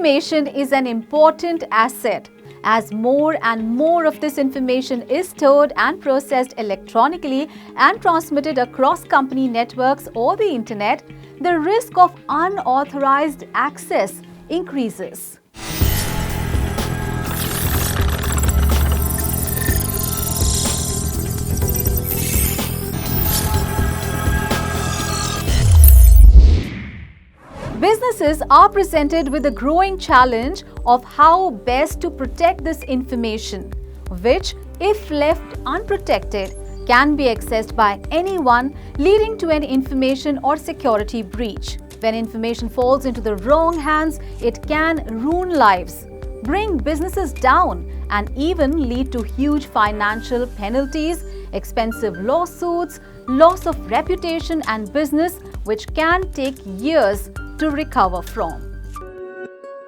Information is an important asset. As more and more of this information is stored and processed electronically and transmitted across company networks or the internet, the risk of unauthorized access increases. Businesses are presented with the growing challenge of how best to protect this information, which, if left unprotected, can be accessed by anyone, leading to an information or security breach. When information falls into the wrong hands, it can ruin lives, bring businesses down, and even lead to huge financial penalties, expensive lawsuits, loss of reputation and business, which can take years to recover from.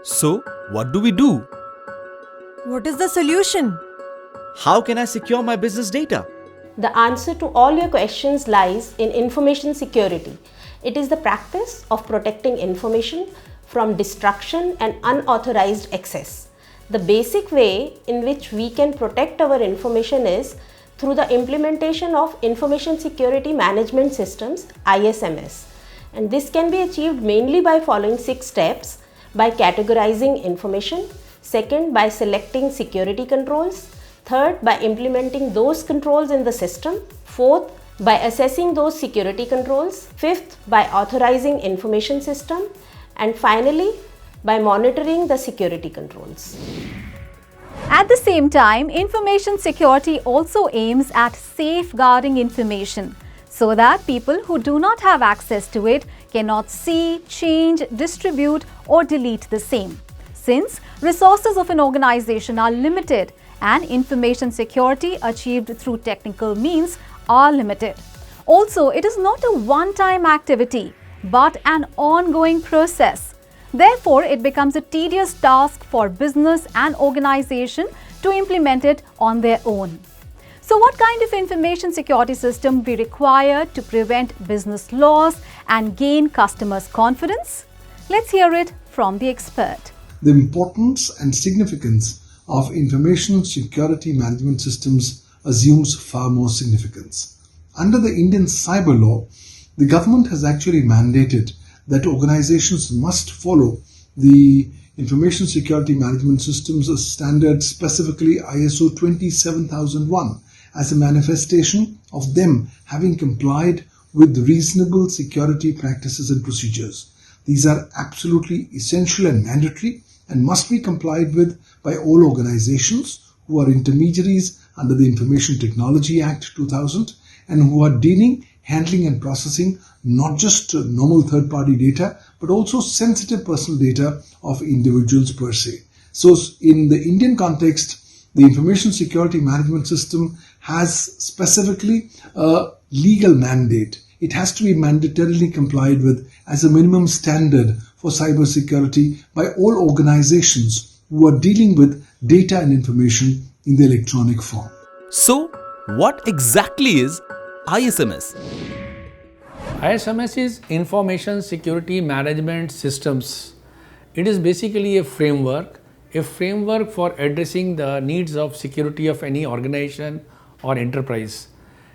So, what do we do? What is the solution? How can I secure my business data? The answer to all your questions lies in information security. It is the practice of protecting information from destruction and unauthorized access. The basic way in which we can protect our information is through the implementation of Information Security Management Systems (ISMS). And this can be achieved mainly by following 6 steps: by categorizing information, second, by selecting security controls, third, by implementing those controls in the system, fourth, by assessing those security controls, fifth, by authorizing information system, and finally, by monitoring the security controls. At the same time, information security also aims at safeguarding information, so that people who do not have access to it cannot see, change, distribute, or delete the same. Since resources of an organization are limited and information security achieved through technical means are limited. Also, it is not a one-time activity, but an ongoing process. Therefore, it becomes a tedious task for business and organization to implement it on their own. So what kind of information security system we require to prevent business loss and gain customers' confidence? Let's hear it from the expert. The importance and significance of information security management systems assumes far more significance. Under the Indian cyber law, the government has actually mandated that organizations must follow the Information Security Management Systems standard, specifically ISO 27001, as a manifestation of them having complied with reasonable security practices and procedures. These are absolutely essential and mandatory and must be complied with by all organizations who are intermediaries under the Information Technology Act 2000 and who are dealing, handling and processing not just normal third-party data but also sensitive personal data of individuals per se. So in the Indian context, the Information Security Management System has specifically a legal mandate. It has to be mandatorily complied with as a minimum standard for cybersecurity by all organizations who are dealing with data and information in the electronic form. So, what exactly is ISMS? ISMS is Information Security Management Systems. It is basically a framework for addressing the needs of security of any organization or enterprise.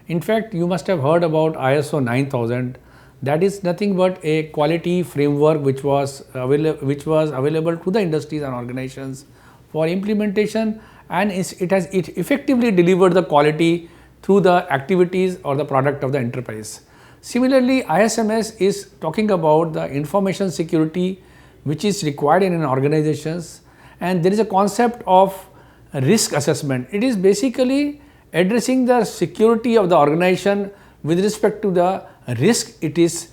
In fact, you must have heard about ISO 9000. That is nothing but a quality framework which was available to the industries and organizations for implementation, and it effectively delivered the quality through the activities or the product of the enterprise. Similarly, ISMS is talking about the information security which is required in an organizations, and there is a concept of risk assessment. It is basically addressing the security of the organization with respect to the risk it is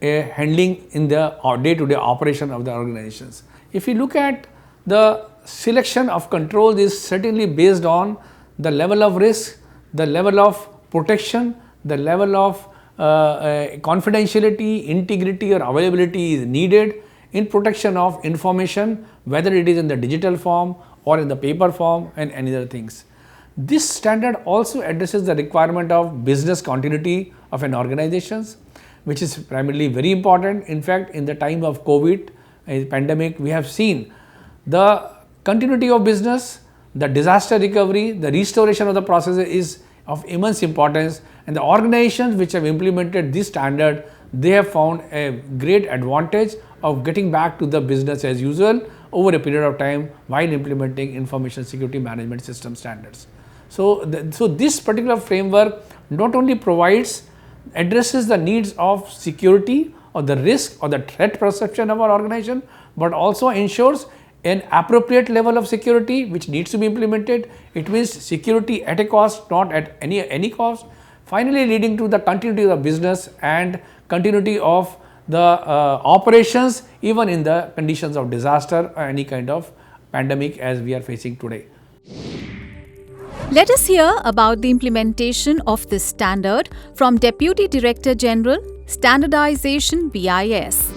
handling in the day-to-day operation of the organizations. If you look at the selection of controls, is certainly based on the level of risk, the level of protection, the level of confidentiality, integrity or availability is needed in protection of information, whether it is in the digital form or in the paper form and any other things. This standard also addresses the requirement of business continuity of an organization, which is primarily very important. In fact, in the time of COVID pandemic, we have seen the continuity of business, the disaster recovery, the restoration of the processes is of immense importance, and the organizations which have implemented this standard, they have found a great advantage of getting back to the business as usual over a period of time while implementing information security management system standards. So this particular framework not only addresses the needs of security or the risk or the threat perception of our organization, but also ensures an appropriate level of security which needs to be implemented. It means security at a cost, not at any cost, finally leading to the continuity of the business and continuity of the operations even in the conditions of disaster or any kind of pandemic as we are facing today. Let us hear about the implementation of this standard from Deputy Director General, Standardization BIS.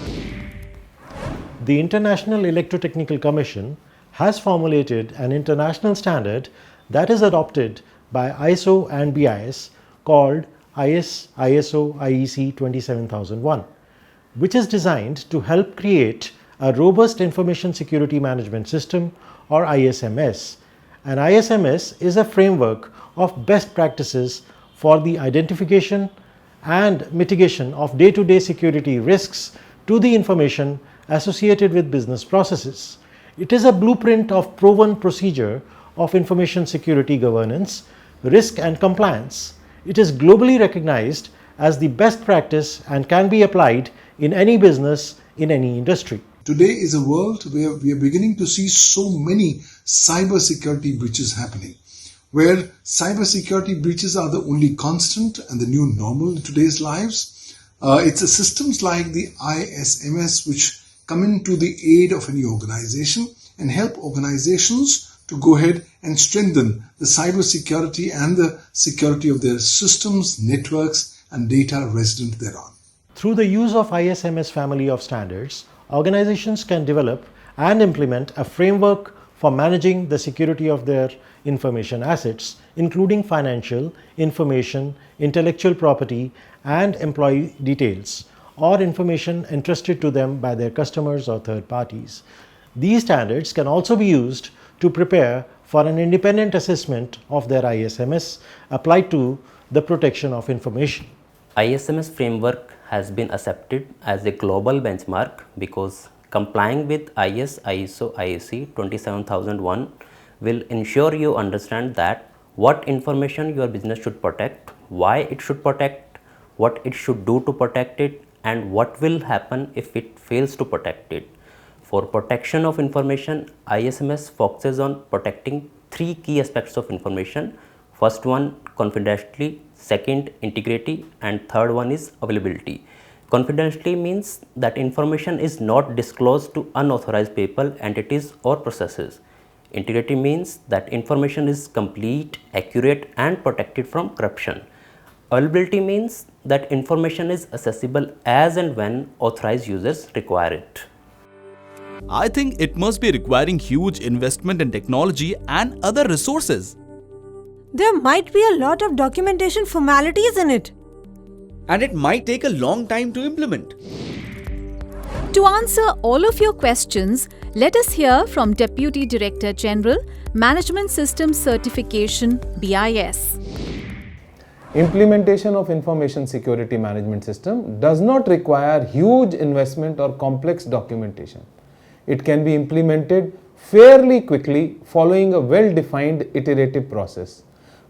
The International Electrotechnical Commission has formulated an international standard that is adopted by ISO and BIS called ISO IEC 27001, which is designed to help create a robust information security management system or ISMS. An ISMS is a framework of best practices for the identification and mitigation of day-to-day security risks to the information associated with business processes. It is a blueprint of proven procedure of information security governance, risk and compliance. It is globally recognized as the best practice and can be applied in any business in any industry. Today is a world where we are beginning to see so many cybersecurity breaches happening, where cybersecurity breaches are the only constant and the new normal in today's lives. It's systems like the ISMS which come into the aid of any organization and help organizations to go ahead and strengthen the cybersecurity and the security of their systems, networks, and data resident thereon. Through the use of ISMS family of standards, organizations can develop and implement a framework for managing the security of their information assets, including financial, information, intellectual property, and employee details, or information entrusted to them by their customers or third parties. These standards can also be used to prepare for an independent assessment of their ISMS applied to the protection of information. ISMS framework has been accepted as a global benchmark because complying with ISO IEC 27001 will ensure you understand that what information your business should protect, why it should protect, what it should do to protect it, and what will happen if it fails to protect it. For protection of information, ISMS focuses on protecting three key aspects of information. First one, confidentiality, second, integrity, and third one is availability. Confidentiality means that information is not disclosed to unauthorized people, entities, or processes. Integrity means that information is complete, accurate, and protected from corruption. Availability means that information is accessible as and when authorized users require it. I think it must be requiring huge investment in technology and other resources. There might be a lot of documentation formalities in it. And it might take a long time to implement. To answer all of your questions, let us hear from Deputy Director General, Management Systems Certification, BIS. Implementation of information security management system does not require huge investment or complex documentation. It can be implemented fairly quickly following a well-defined iterative process.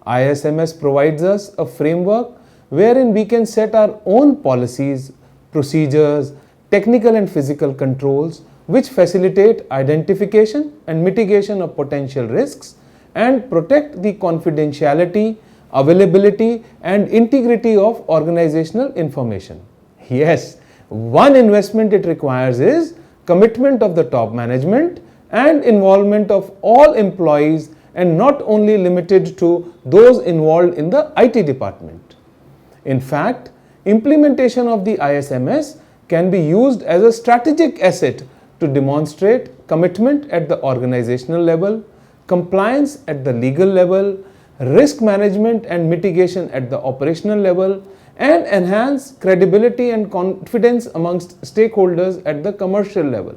ISMS provides us a framework wherein we can set our own policies, procedures, technical and physical controls which facilitate identification and mitigation of potential risks and protect the confidentiality, availability and integrity of organizational information. Yes, one investment it requires is commitment of the top management and involvement of all employees and not only limited to those involved in the IT department. In fact, implementation of the ISMS can be used as a strategic asset to demonstrate commitment at the organizational level, compliance at the legal level, risk management and mitigation at the operational level, and enhance credibility and confidence amongst stakeholders at the commercial level.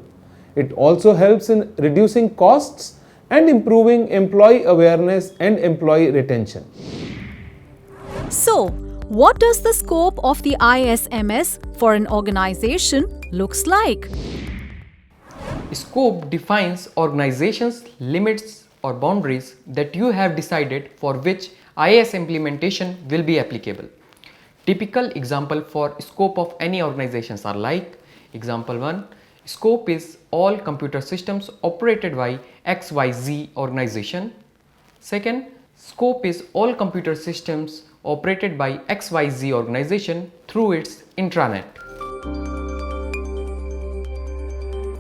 It also helps in reducing costs and improving employee awareness and employee retention. So, what does the scope of the ISMS for an organization looks like? Scope defines organization's limits or boundaries that you have decided for which IS implementation will be applicable. Typical example for scope of any organizations are like: example 1, scope is all computer systems operated by XYZ organization. Second, scope is all computer systems operated by XYZ organization through its intranet.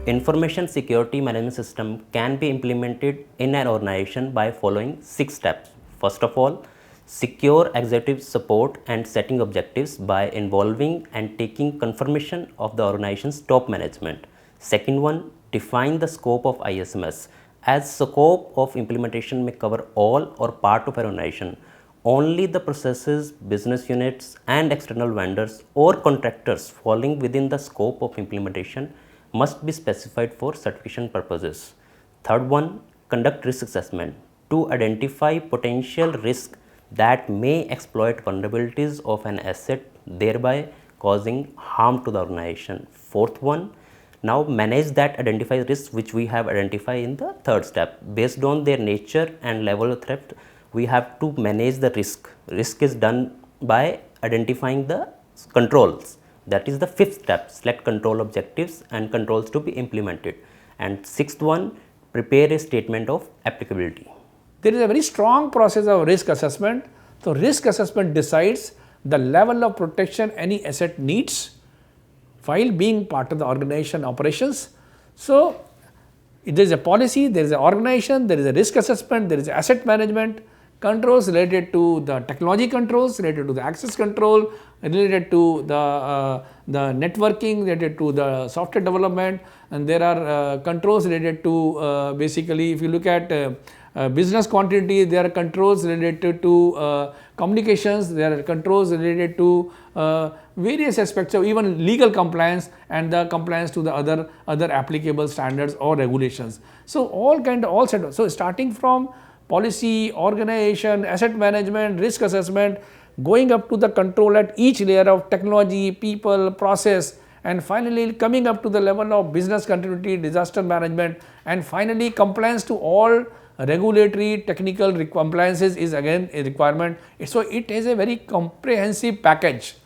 Information security management system can be implemented in an organization by following 6 steps. First of all, secure executive support and setting objectives by involving and taking confirmation of the organization's top management. Second one, define the scope of ISMS, as scope of implementation may cover all or part of an organization. Only the processes, business units and external vendors or contractors falling within the scope of implementation must be specified for certification purposes. Third one, conduct risk assessment to identify potential risk that may exploit vulnerabilities of an asset, thereby causing harm to the organization. Fourth one, now manage that identified risks which we have identified in the third step. Based on their nature and level of threat, we have to manage the risk. Risk is done by identifying the controls. That is the fifth step, select control objectives and controls to be implemented. And sixth one, prepare a statement of applicability. There is a very strong process of risk assessment. So, risk assessment decides the level of protection any asset needs while being part of the organization operations. So, there is a policy, there is an organization, there is a risk assessment, there is asset management, controls related to the technology controls, related to the access control, related to the networking, related to the software development, and there are controls related to basically if you look at business continuity, there are controls related to communications, there are controls related to various aspects of even legal compliance and the compliance to the other applicable standards or regulations. So, all set. So, starting from policy, organization, asset management, risk assessment, going up to the control at each layer of technology, people, process, and finally coming up to the level of business continuity, disaster management, and finally compliance to all regulatory technical compliances is again a requirement. So, it is a very comprehensive package.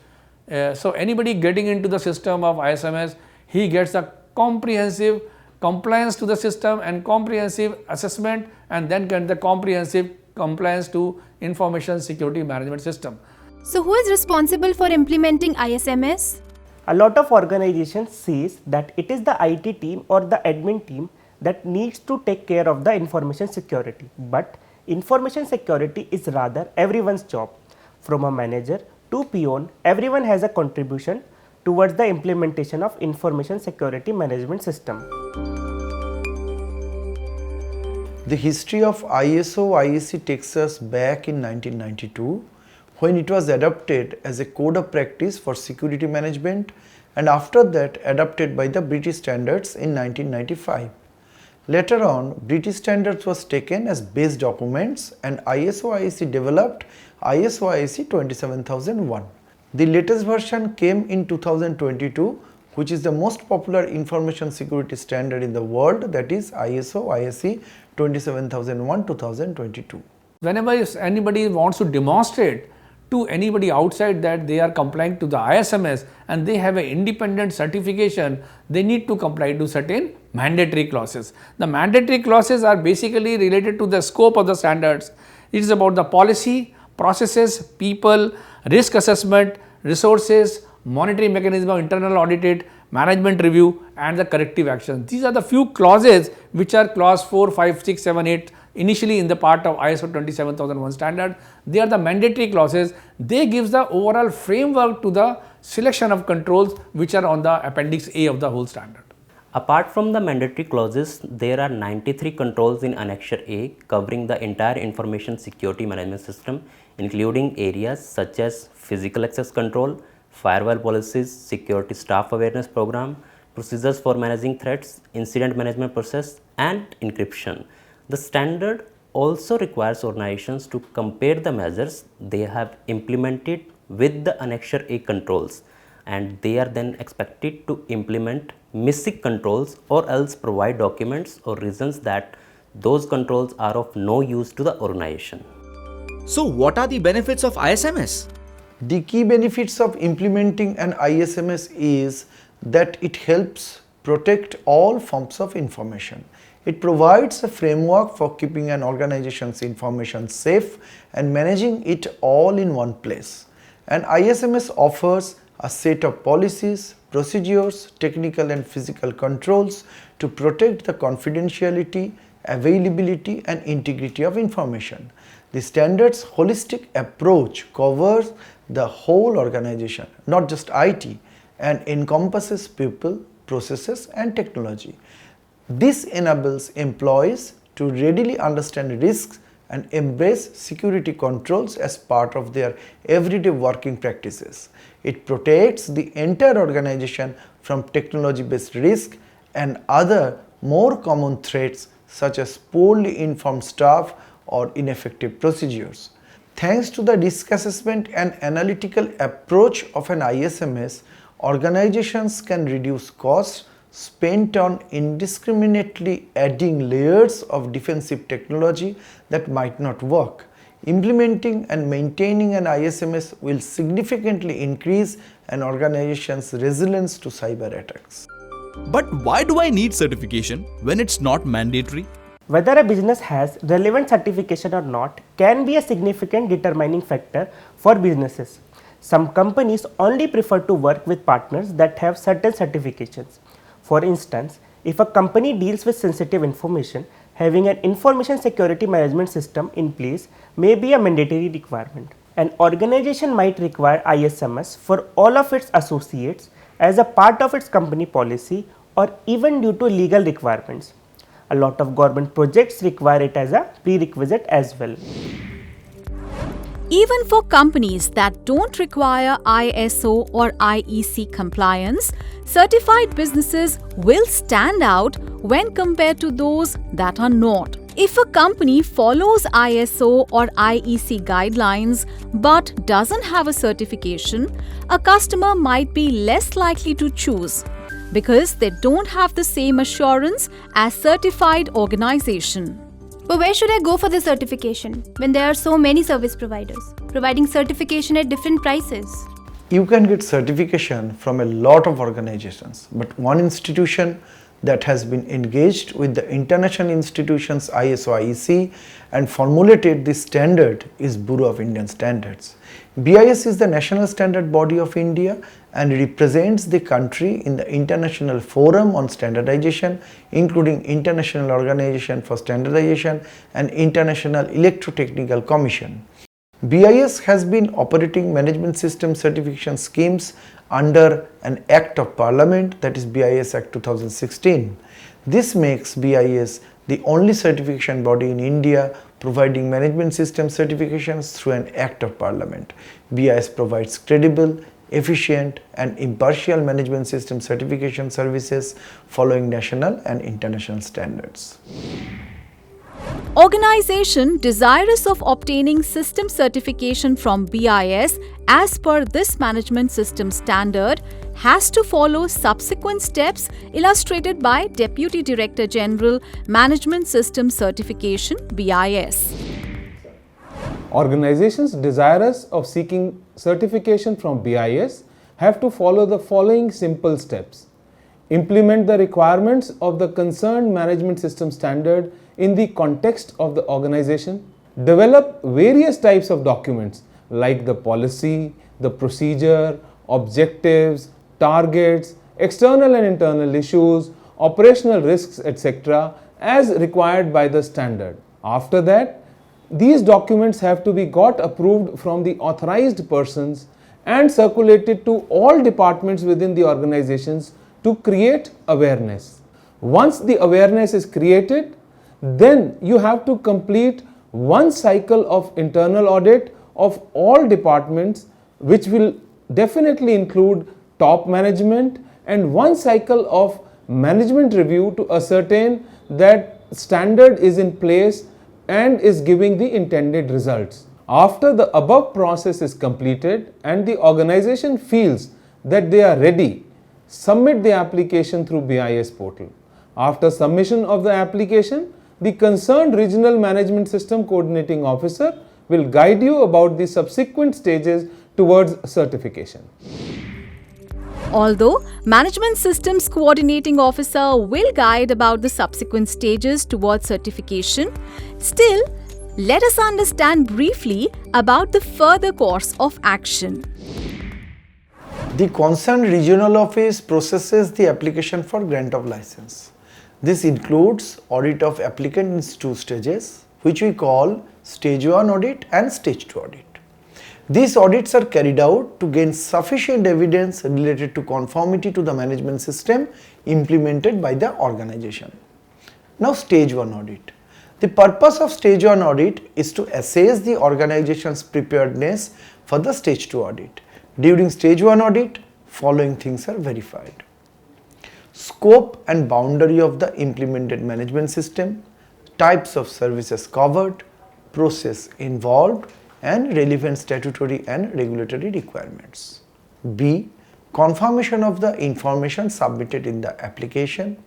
So, anybody getting into the system of ISMS, he gets a comprehensive compliance to the system and comprehensive assessment, and then get the comprehensive compliance to information security management system. So, who is responsible for implementing ISMS? A lot of organizations says that it is the IT team or the admin team that needs to take care of the information security, but information security is rather everyone's job. From a manager to peon, everyone has a contribution towards the implementation of information security management system. The history of ISO/IEC takes us back in 1992 when it was adopted as a code of practice for security management, and after that adopted by the British standards in 1995. Later on, British standards was taken as base documents and ISO/IEC developed ISO/IEC 27001. The latest version came in 2022, which is the most popular information security standard in the world, that is ISO/IEC 27001-2022. Whenever anybody wants to demonstrate to anybody outside that they are complying to the ISMS and they have an independent certification, they need to comply to certain mandatory clauses. The mandatory clauses are basically related to the scope of the standards. It is about the policy, processes, people, risk assessment, resources, monitoring mechanism of internal audit, management review, and the corrective action. These are the few clauses which are clause 4, 5, 6, 7, 8 initially in the part of ISO 27001 standard. They are the mandatory clauses. They gives the overall framework to the selection of controls which are on the appendix A of the whole standard. Apart from the mandatory clauses, there are 93 controls in Annexure A covering the entire information security management system, including areas such as physical access control, firewall policies, security staff awareness program, procedures for managing threats, incident management process, and encryption. The standard also requires organizations to compare the measures they have implemented with the Annexure A controls, and they are then expected to implement missing controls or else provide documents or reasons that those controls are of no use to the organization. So what are the benefits of ISMS? The key benefits of implementing an ISMS is that it helps protect all forms of information. It provides a framework for keeping an organization's information safe and managing it all in one place. An ISMS offers a set of policies, procedures, technical and physical controls to protect the confidentiality, availability and integrity of information. The standard's holistic approach covers the whole organization, not just IT, and encompasses people, processes and technology. This enables employees to readily understand risks and embrace security controls as part of their everyday working practices. It protects the entire organization from technology-based risk and other more common threats such as poorly informed staff or ineffective procedures. Thanks to the risk assessment and analytical approach of an ISMS, organizations can reduce costs spent on indiscriminately adding layers of defensive technology that might not work. Implementing and maintaining an ISMS will significantly increase an organization's resilience to cyber attacks. But why do I need certification when it's not mandatory? Whether a business has relevant certification or not can be a significant determining factor for businesses. Some companies only prefer to work with partners that have certain certifications. For instance, if a company deals with sensitive information, having an information security management system in place may be a mandatory requirement. An organization might require ISMS for all of its associates as a part of its company policy or even due to legal requirements. A lot of government projects require it as a prerequisite as well. Even for companies that don't require ISO or IEC compliance, certified businesses will stand out when compared to those that are not. If a company follows ISO or IEC guidelines but doesn't have a certification, a customer might be less likely to choose because they don't have the same assurance as certified organization. But where should I go for the certification when there are so many service providers providing certification at different prices? You can get certification from a lot of organizations, but one institution that has been engaged with the international institutions ISO IEC and formulated this standard is Bureau of Indian Standards. BIS is the national standard body of India and represents the country in the International Forum on Standardization, including International Organization for Standardization and International Electrotechnical Commission. BIS has been operating management system certification schemes under an Act of Parliament, that is BIS Act 2016. This makes BIS the only certification body in India providing management system certifications through an Act of Parliament. BIS provides credible, efficient and impartial management system certification services following national and international standards. Organization desirous of obtaining system certification from BIS as per this management system standard has to follow subsequent steps illustrated by Deputy Director General Management System Certification BIS. Organizations desirous of seeking certification from BIS have to follow the following simple steps. Implement the requirements of the concerned management system standard in the context of the organization. Develop various types of documents like the policy, the procedure, objectives, targets, external and internal issues, operational risks, etc. as required by the standard. After that, these documents have to be got approved from the authorized persons and circulated to all departments within the organizations to create awareness. Once the awareness is created, then you have to complete one cycle of internal audit of all departments, which will definitely include top management and one cycle of management review to ascertain that standard is in place and is giving the intended results. After the above process is completed and the organization feels that they are ready, submit the application through BIS portal. After submission of the application, the concerned regional management system coordinating officer will guide you about the subsequent stages towards certification. Although Management Systems Coordinating Officer will guide about the subsequent stages towards certification, still, let us understand briefly about the further course of action. The concerned regional office processes the application for grant of license. This includes audit of applicant in 2 stages, which we call Stage 1 audit and Stage 2 audit. These audits are carried out to gain sufficient evidence related to conformity to the management system implemented by the organization. Now, Stage 1 audit. The purpose of Stage 1 audit is to assess the organization's preparedness for the Stage 2 audit. During Stage 1 audit, following things are verified: scope and boundary of the implemented management system, types of services covered, process involved, and relevant statutory and regulatory requirements. B. Confirmation of the information submitted in the application.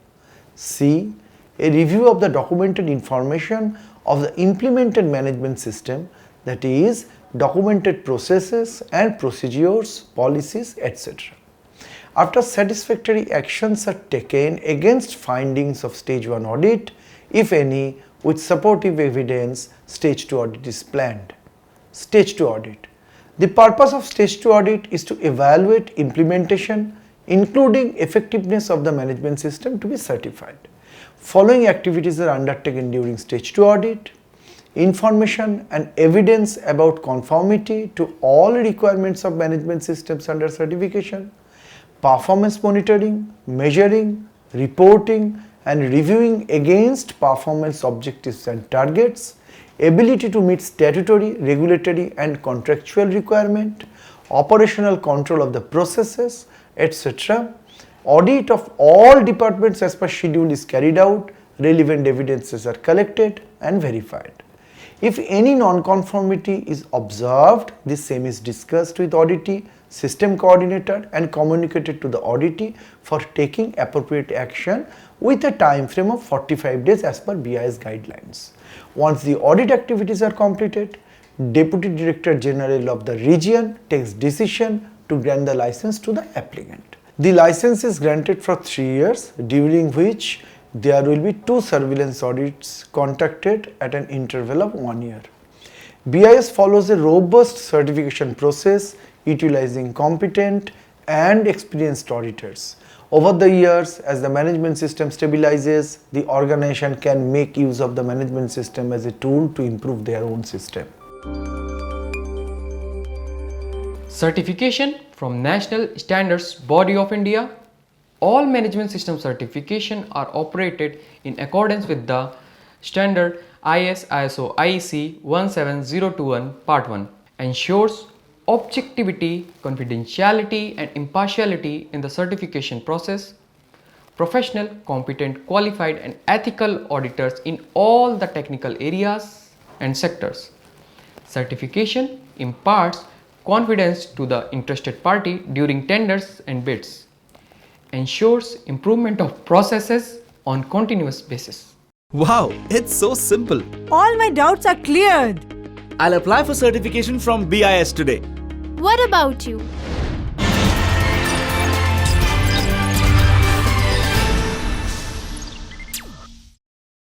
C. A review of the documented information of the implemented management system, that is, documented processes and procedures, policies, etc. After satisfactory actions are taken against findings of Stage 1 audit, if any, with supportive evidence, Stage 2 audit is planned. Stage 2 audit. The purpose of Stage 2 audit is to evaluate implementation, including effectiveness of the management system to be certified. Following activities are undertaken during Stage 2 audit: information and evidence about conformity to all requirements of management systems under certification, performance monitoring, measuring, reporting and reviewing against performance objectives and targets, ability to meet statutory, regulatory and contractual requirement, operational control of the processes, etc. Audit of all departments as per schedule is carried out, relevant evidences are collected and verified. If any non-conformity is observed, the same is discussed with auditee, system coordinator and communicated to the auditee for taking appropriate action with a time frame of 45 days as per BIS guidelines. Once the audit activities are completed, Deputy Director General of the region takes decision to grant the license to the applicant. The license is granted for 3 years, during which there will be 2 surveillance audits conducted at an interval of 1 year. BIS follows a robust certification process utilizing competent and experienced auditors. Over the years, as the management system stabilizes, the organization can make use of the management system as a tool to improve their own system. Certification from National Standards Body of India. All management system certification are operated in accordance with the standard ISO IEC 17021 Part 1. Ensures objectivity, confidentiality and impartiality in the certification process. Professional, competent, qualified and ethical auditors in all the technical areas and sectors. Certification imparts confidence to the interested party during tenders and bids. Ensures improvement of processes on continuous basis. Wow, it's so simple. All my doubts are cleared. I'll apply for certification from BIS today. What about you?